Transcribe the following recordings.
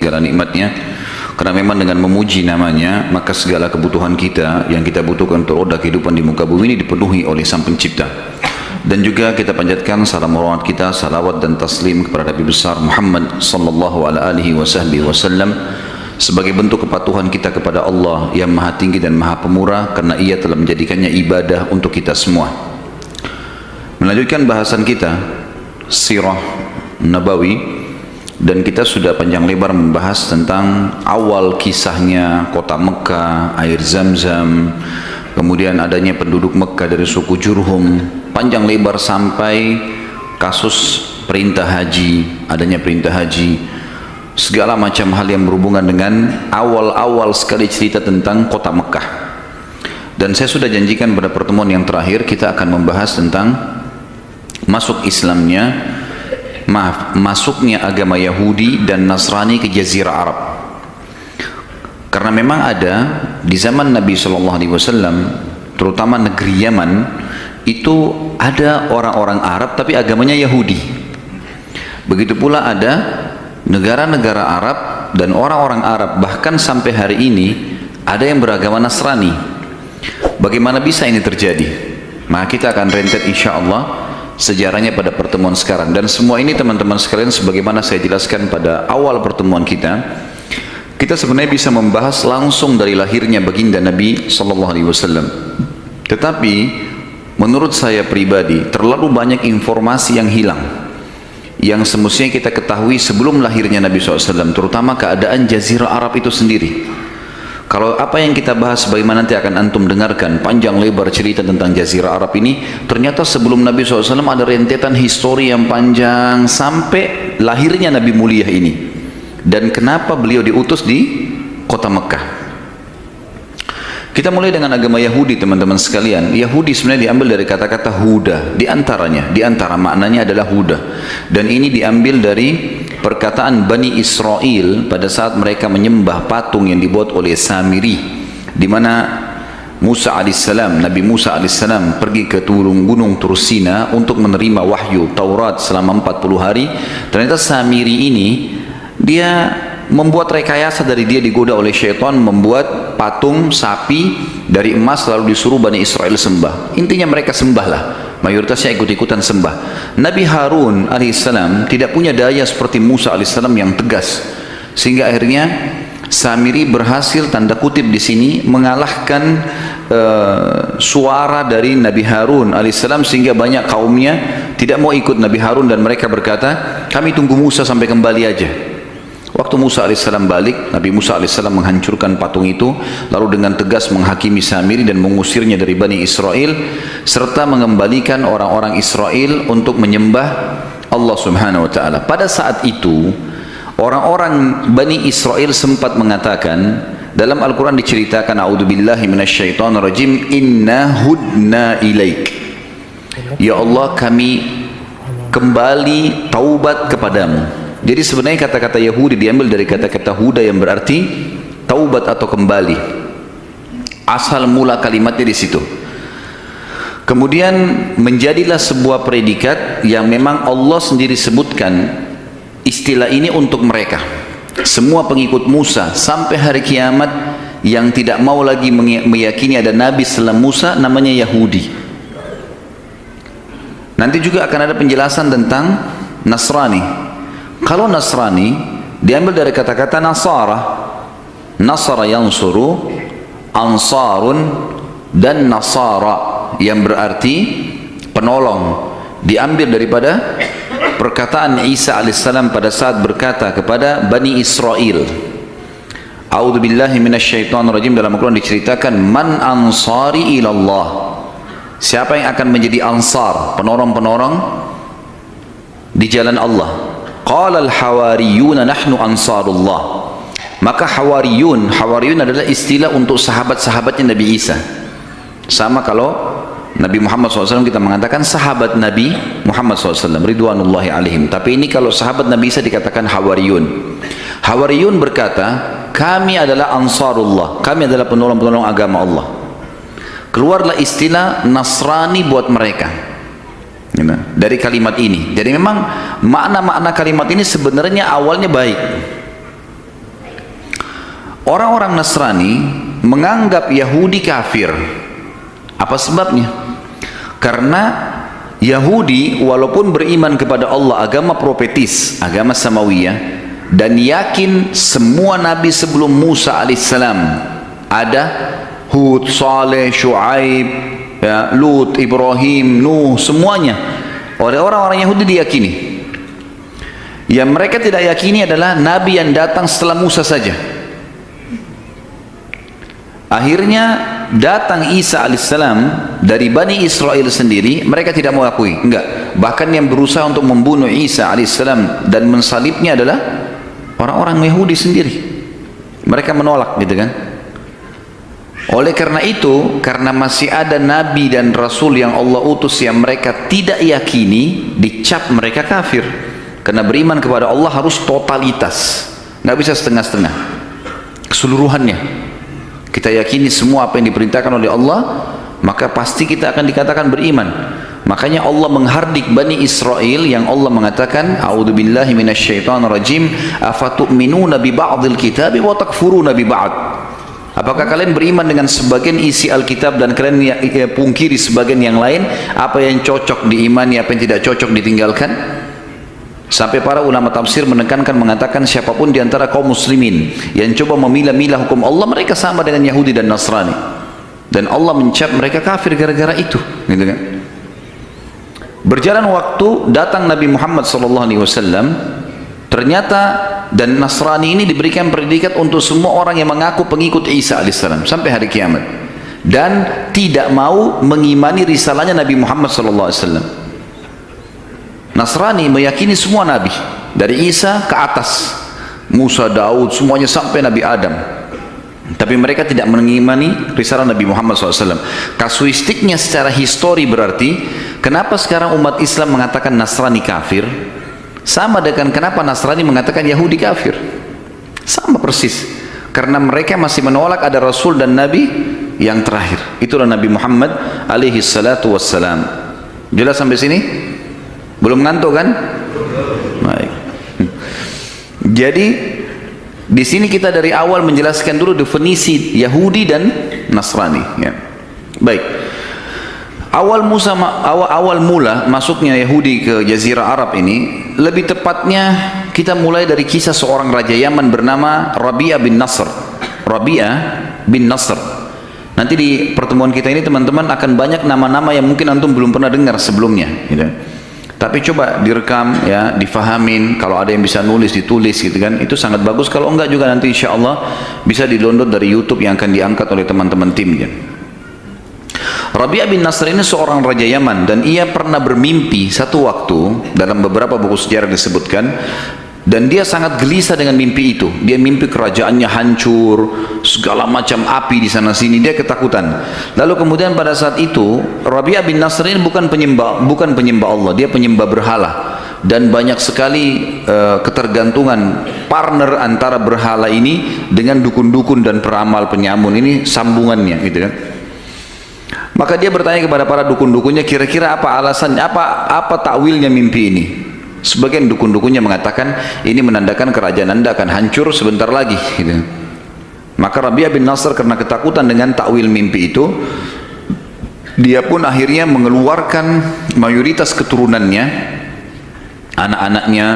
segala nikmatnya. Karena memang dengan memuji namanya, maka segala kebutuhan kita yang kita butuhkan untuk roda kehidupan di muka bumi ini dipenuhi oleh Sang Pencipta. Dan juga kita panjatkan salam hormat kita, salawat dan taslim kepada Nabi besar Muhammad sallallahu alaihi wasallam sebagai bentuk kepatuhan kita kepada Allah yang Maha Tinggi dan Maha Pemurah, karena Ia telah menjadikannya ibadah untuk kita semua. Melanjutkan bahasan kita Sirah Nabawi, dan kita sudah panjang lebar membahas tentang awal kisahnya kota Mekah, air Zam-Zam, kemudian adanya penduduk Mekah dari suku Jurhum, panjang lebar sampai kasus perintah haji, adanya perintah haji, segala macam hal yang berhubungan dengan awal-awal sekali cerita tentang kota Mekah. Dan saya sudah janjikan pada pertemuan yang terakhir kita akan membahas tentang masuknya agama Yahudi dan Nasrani ke Jazirah Arab. Karena memang ada di zaman Nabi SAW, terutama negeri Yaman, itu ada orang-orang Arab tapi agamanya Yahudi. Begitu pula ada negara-negara Arab dan orang-orang Arab, bahkan sampai hari ini ada yang beragama Nasrani. Bagaimana bisa ini terjadi? Maka kita akan rentet insya Allah sejarahnya pada pertemuan sekarang. Dan semua ini teman-teman sekalian, sebagaimana saya jelaskan pada awal pertemuan kita sebenarnya bisa membahas langsung dari lahirnya baginda Nabi SAW. Tetapi menurut saya pribadi terlalu banyak informasi yang hilang, yang semestinya kita ketahui sebelum lahirnya Nabi SAW, terutama keadaan Jazirah Arab itu sendiri. Kalau apa yang kita bahas, bagaimana nanti akan antum dengarkan panjang lebar cerita tentang Jazirah Arab ini, ternyata sebelum Nabi SAW ada rentetan histori yang panjang sampai lahirnya Nabi mulia ini. Dan kenapa beliau diutus di kota Mekah. Kita mulai dengan agama Yahudi teman-teman sekalian. Yahudi sebenarnya diambil dari kata-kata Huda, di antara maknanya adalah Huda. Dan ini diambil dari perkataan Bani Israel pada saat mereka menyembah patung yang dibuat oleh Samiri, di mana Nabi Musa alaihissalam pergi ke gunung Tursina untuk menerima wahyu Taurat selama 40 hari. Ternyata Samiri ini dia membuat rekayasa, dari dia digoda oleh syaitan, membuat patung sapi dari emas lalu disuruh Bani Israel sembah. Intinya mereka sembahlah, mayoritasnya ikut-ikutan sembah. Nabi Harun alaihissalam tidak punya daya seperti Musa alaihissalam yang tegas, sehingga akhirnya Samiri berhasil tanda kutip di sini mengalahkan suara dari Nabi Harun alaihissalam, sehingga banyak kaumnya tidak mau ikut Nabi Harun dan mereka berkata, kami tunggu Musa sampai kembali aja. Waktu Musa alaihissalam balik, Nabi Musa alaihissalam menghancurkan patung itu, lalu dengan tegas menghakimi Samiri dan mengusirnya dari Bani Israel, serta mengembalikan orang-orang Israel untuk menyembah Allah Subhanahu wa taala. Pada saat itu, orang-orang Bani Israel sempat mengatakan, dalam Al-Quran diceritakan, a'udzubillahi minasyaitonirrajim, inna hudna ilaik. Ya Allah, kami kembali taubat kepadamu. Jadi sebenarnya kata-kata Yahudi diambil dari kata-kata Huda yang berarti taubat atau kembali. Asal mula kalimatnya di situ. Kemudian menjadilah sebuah predikat yang memang Allah sendiri sebutkan istilah ini untuk mereka. Semua pengikut Musa sampai hari kiamat yang tidak mau lagi meyakini ada Nabi setelah Musa, namanya Yahudi. Nanti juga akan ada penjelasan tentang Nasrani. Kalau Nasrani diambil dari kata-kata Nasara, Nasara yansuru, Ansarun, dan Nasara yang berarti penolong. Diambil daripada perkataan Isa alaihissalam pada saat berkata kepada Bani Israel, a'udzubillahi minasyaitonirrajim, dalam Al-Quran diceritakan, man ansari ilallah, siapa yang akan menjadi ansar, penolong-penolong di jalan Allah. Qala al-hawariyuna nahnu ansarullah. Maka hawariyun adalah istilah untuk sahabat-sahabatnya Nabi Isa. Sama kalau Nabi Muhammad SAW kita mengatakan sahabat Nabi Muhammad SAW ridwanullahi alaihim. Tapi ini kalau sahabat Nabi Isa dikatakan hawariyun. Hawariyun berkata, kami adalah ansarullah, kami adalah penolong-penolong agama Allah. Keluarlah istilah Nasrani buat mereka dari kalimat ini. Jadi memang makna-makna kalimat ini sebenarnya awalnya baik, orang-orang Nasrani menganggap Yahudi kafir. Apa sebabnya? Karena Yahudi walaupun beriman kepada Allah, agama profetis, agama samawiyah, dan yakin semua nabi sebelum Musa alaihissalam ada, Hud, Saleh, Shu'aib, ya, Lut, Ibrahim, Nuh, semuanya oleh orang-orang Yahudi diyakini. Yang mereka tidak yakini adalah nabi yang datang setelah Musa saja. Akhirnya datang Isa alaihissalam dari Bani Israel sendiri, mereka tidak mau akui, enggak. Bahkan yang berusaha untuk membunuh Isa alaihissalam dan mensalibnya adalah orang-orang Yahudi sendiri. Mereka menolak, gitu kan. Oleh karena itu, karena masih ada nabi dan rasul yang Allah utus yang mereka tidak yakini, dicap mereka kafir. Karena beriman kepada Allah harus totalitas, nggak bisa setengah-setengah, keseluruhannya. Kita yakini semua apa yang diperintahkan oleh Allah, maka pasti kita akan dikatakan beriman. Makanya Allah menghardik Bani Israel yang Allah mengatakan, a'udzubillahi minasyaitonirrajim, afatu'minuna bi ba'dil kitabi wa takfuruna bi ba'd. Apakah kalian beriman dengan sebagian isi Alkitab dan kalian pungkiri sebagian yang lain? Apa yang cocok diimani, apa yang tidak cocok ditinggalkan? Sampai para ulama tafsir menekankan, mengatakan siapapun di antara kaum muslimin yang coba memilah-milah hukum Allah, mereka sama dengan Yahudi dan Nasrani. Dan Allah mencap mereka kafir gara-gara itu, gitu kan. Berjalan waktu, datang Nabi Muhammad SAW. Ternyata dan Nasrani ini diberikan predikat untuk semua orang yang mengaku pengikut Isa alaihissalam sampai hari kiamat, dan tidak mau mengimani risalahnya Nabi Muhammad SAW. Nasrani meyakini semua nabi dari Isa ke atas, Musa, Daud, semuanya sampai Nabi Adam, tapi mereka tidak mengimani risalah Nabi Muhammad SAW. Kasuistiknya secara histori berarti kenapa sekarang umat Islam mengatakan Nasrani kafir sama dengan kenapa Nasrani mengatakan Yahudi kafir, sama persis, karena mereka masih menolak ada Rasul dan Nabi yang terakhir, itulah Nabi Muhammad alaihi salatu wassalam. Jelas sampai sini? Belum ngantuk kan? Baik. Jadi di sini kita dari awal menjelaskan dulu definisi Yahudi dan Nasrani. Ya. Baik. Awal mula masuknya Yahudi ke Jazirah Arab ini, lebih tepatnya kita mulai dari kisah seorang raja Yaman bernama Rabi'ah bin Nasr. Rabi'ah bin Nasr. Nanti di pertemuan kita ini teman-teman akan banyak nama-nama yang mungkin antum belum pernah dengar sebelumnya. Gitu. Tapi coba direkam, ya, difahamin. Kalau ada yang bisa nulis, ditulis, gitu kan. Itu sangat bagus. Kalau enggak juga nanti insya Allah bisa di-download dari YouTube yang akan diangkat oleh teman-teman timnya. Rabi'ah bin Nasr ini seorang raja Yaman, dan ia pernah bermimpi satu waktu, dalam beberapa buku sejarah disebutkan, dan dia sangat gelisah dengan mimpi itu. Dia mimpi kerajaannya hancur, segala macam api di sana sini, dia ketakutan. Lalu kemudian pada saat itu Rabi'ah bin Nasr ini bukan penyembah Allah, dia penyembah berhala, dan banyak sekali ketergantungan partner antara berhala ini dengan dukun-dukun dan peramal penyamun, ini sambungannya, gitu kan. Maka dia bertanya kepada para dukun-dukunnya, kira-kira apa alasannya, apa takwilnya mimpi ini. Sebagian dukun-dukunnya mengatakan ini menandakan kerajaan Anda akan hancur sebentar lagi, gitu. Maka Rabi'ah bin Nasr karena ketakutan dengan takwil mimpi itu, dia pun akhirnya mengeluarkan mayoritas keturunannya, anak-anaknya,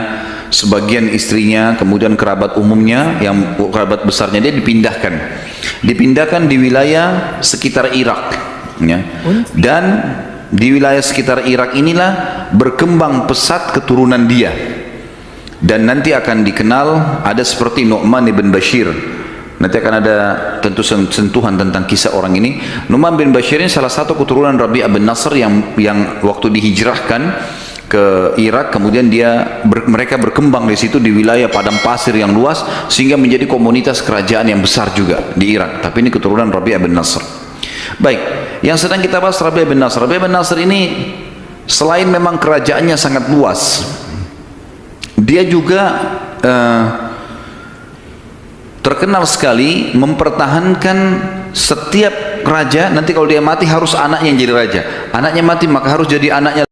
sebagian istrinya, kemudian kerabat umumnya, yang kerabat besarnya dia dipindahkan di wilayah sekitar Irak, ya. Dan di wilayah sekitar Irak inilah berkembang pesat keturunan dia, dan nanti akan dikenal ada seperti Nu'man ibn Bashir. Nanti akan ada tentu sentuhan tentang kisah orang ini. Nu'man bin Bashir ini salah satu keturunan Rabi'ah bin Nasr yang waktu dihijrahkan ke Irak, kemudian mereka berkembang di situ di wilayah padang pasir yang luas sehingga menjadi komunitas kerajaan yang besar juga di Irak. Tapi ini keturunan Rabi'ah bin Nasr. Baik, yang sedang kita bahas Rabi'ah bin Nasr. Rabi'ah bin Nasr ini selain memang kerajaannya sangat luas, dia juga terkenal sekali mempertahankan setiap raja. Nanti kalau dia mati harus anaknya yang jadi raja, anaknya mati maka harus jadi anaknya